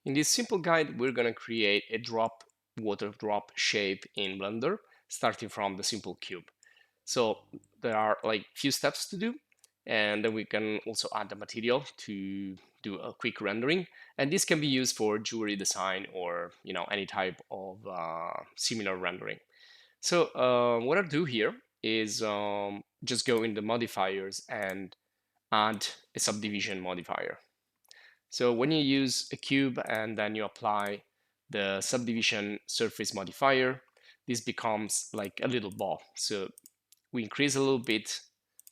In this simple guide, we're going to create a water drop shape in Blender, starting from the simple cube. So there are like few steps to do, and then we can also add the material to do a quick rendering. And this can be used for jewelry design or any type of similar rendering. So what I'll do here is just go in the modifiers and add a subdivision modifier. So when you use a cube and then you apply the subdivision surface modifier, this becomes like a little ball. So we increase a little bit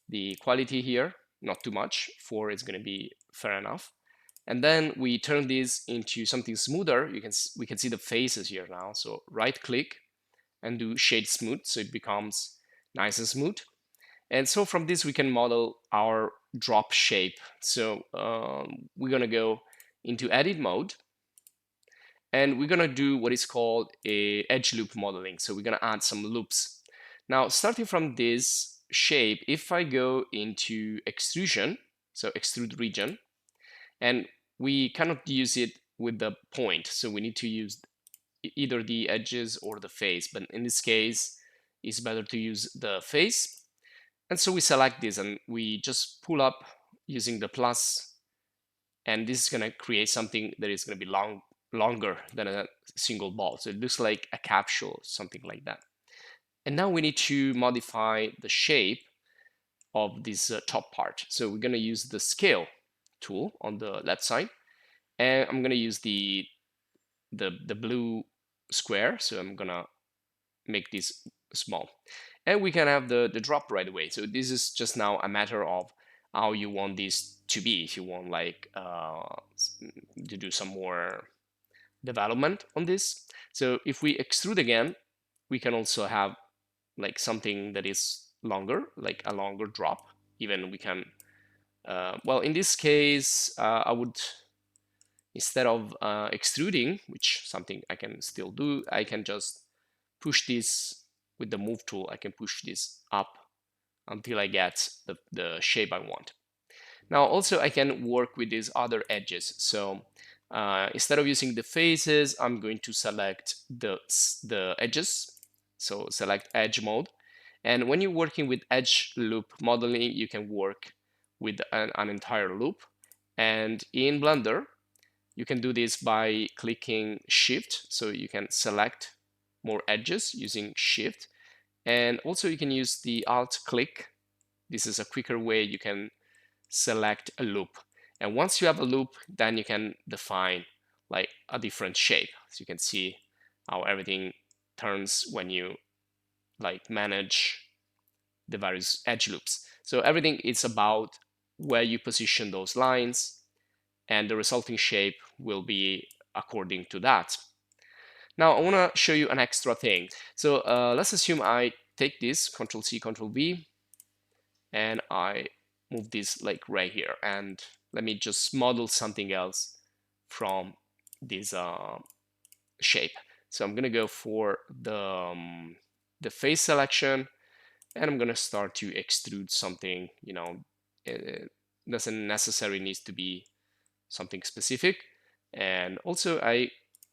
the quality here, not too much, 4 is going to be fair enough. And then we turn this into something smoother. We can see the faces here now. So right click and do shade smooth, so it becomes nice and smooth. And so from this we can model our drop shape. So we're gonna go into edit mode, and we're gonna do what is called a edge loop modeling. So we're gonna add some loops. Now starting from this shape, if I go into extrusion, so extrude region, and we cannot use it with the point, so we need to use either the edges or the face, but in this case it's better to use the face. And so we select this and we just pull up using the plus, and this is going to create something that is going to be longer than a single ball. So it looks like a capsule, something like that. And now we need to modify the shape of this top part. So we're going to use the scale tool on the left side, and I'm going to use the blue square. So I'm going to make this small, and we can have the drop right away. So this is just now a matter of how you want this to be. If you want like to do some more development on this. So if we extrude again, we can also have like something that is longer, like a longer drop. Even we can well, in this case I would, instead of extruding, which something I can still do, I can just push this with the move tool. I can push this up until I get the shape I want. Now also I can work with these other edges. So instead of using the faces, I'm going to select the edges. So select edge mode. And when you're working with edge loop modeling, you can work with an entire loop. And in Blender, you can do this by clicking Shift. So you can select more edges using Shift. And also you can use the Alt click. This is a quicker way you can select a loop. And once you have a loop, then you can define like a different shape. So you can see how everything turns when you like manage the various edge loops. So everything is about where you position those lines, and the resulting shape will be according to that. Now I want to show you an extra thing. So let's assume I take this, Control C, Control V, and I move this like right here. And let me just model something else from this shape. So I'm gonna go for the face selection, and I'm gonna start to extrude something. It doesn't necessarily need to be something specific. And also I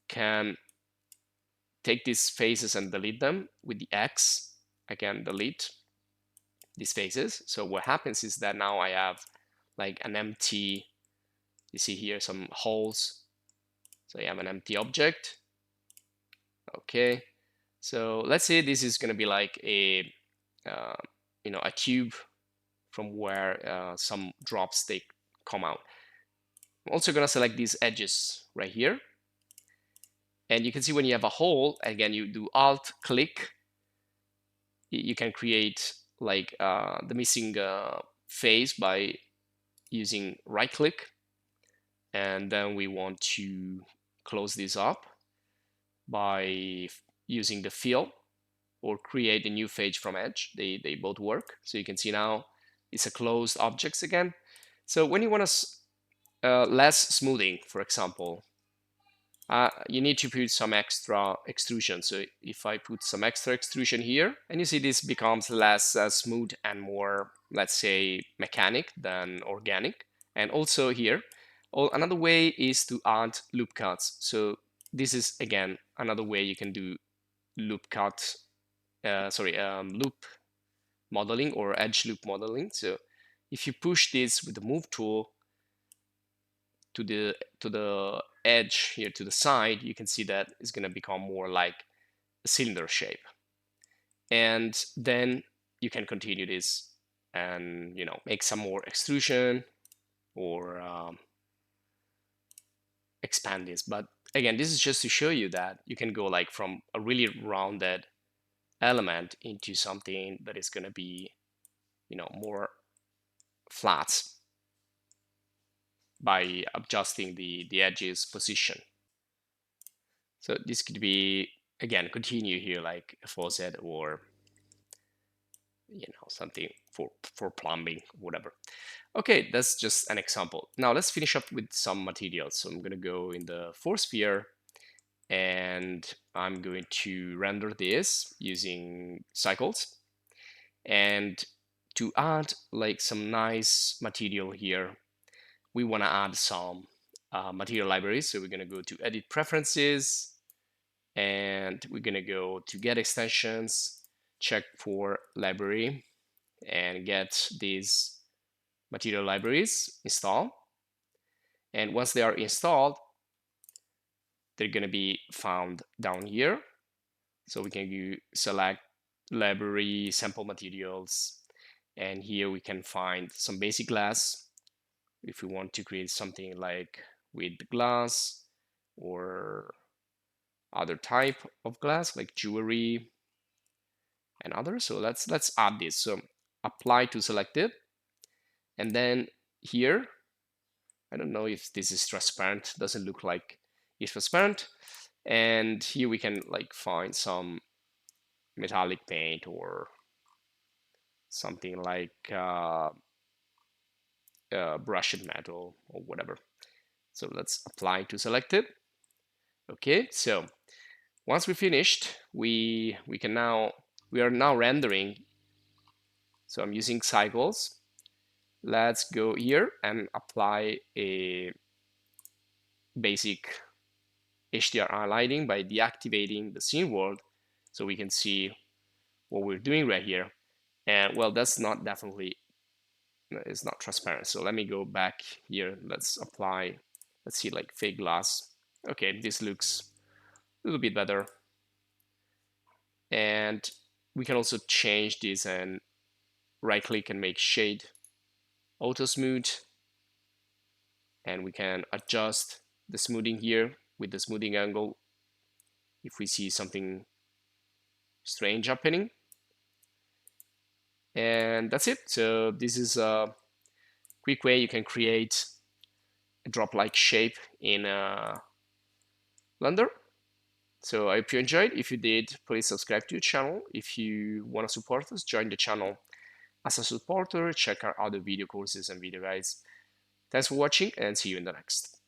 can take these faces and delete them with the X. I can delete these faces. So what happens is that now I have like an empty, you see here some holes. So I have an empty object. Okay. So let's say this is going to be like a tube from where some drops they come out. I'm also going to select these edges right here. And you can see when you have a hole, again, you do Alt click, you can create like the missing face by using right click. And then we want to close this up by using the fill or create a new face from edge. They both work. So you can see now it's a closed objects again. So when you want to less smoothing, for example, you need to put some extra extrusion. So if I put some extra extrusion here, and you see this becomes less smooth and more, let's say, mechanic than organic. And also here, Another way is to add loop cuts. So this is again another way you can do loop cut, loop modeling or edge loop modeling. So if you push this with the move tool to the edge here to the side, you can see that it's going to become more like a cylinder shape. And then you can continue this and make some more extrusion or expand this. But again, this is just to show you that you can go like from a really rounded element into something that is going to be more flat by adjusting the edges position. So this could be, again, continue here like a faucet or something for plumbing, whatever. Okay, that's just an example. Now let's finish up with some materials. So I'm going to go in the force sphere and I'm going to render this using cycles. And to add like some nice material here, we want to add some material libraries. So we're going to go to edit preferences and we're going to go to get extensions, check for library and get these material libraries installed. And once they are installed, they're going to be found down here. So we can select library sample materials. And here we can find some basic glass if we want to create something like with glass or other type of glass like jewelry and others. So let's add this. So apply to select it. And then here, I don't know if this is transparent, doesn't look like it's transparent. And here we can like find some metallic paint or something like brushed metal or whatever. So let's apply to select it. Okay, so once we finished, we are now rendering. So I'm using cycles. Let's go here and apply a basic HDR lighting by deactivating the scene world so we can see what we're doing right here. And well, that's not definitely, it's not transparent. So let me go back here. Let's apply, let's see, like fake glass. Okay, this looks a little bit better. And we can also change this and right click and make shade auto smooth. And we can adjust the smoothing here with the smoothing angle if we see something strange happening. And that's it. So this is a quick way you can create a drop-like shape in Blender. So I hope you enjoyed. If you did, please subscribe to the channel. If you want to support us, join the channel as a supporter. Check our other video courses and video guides. Thanks for watching and see you in the next.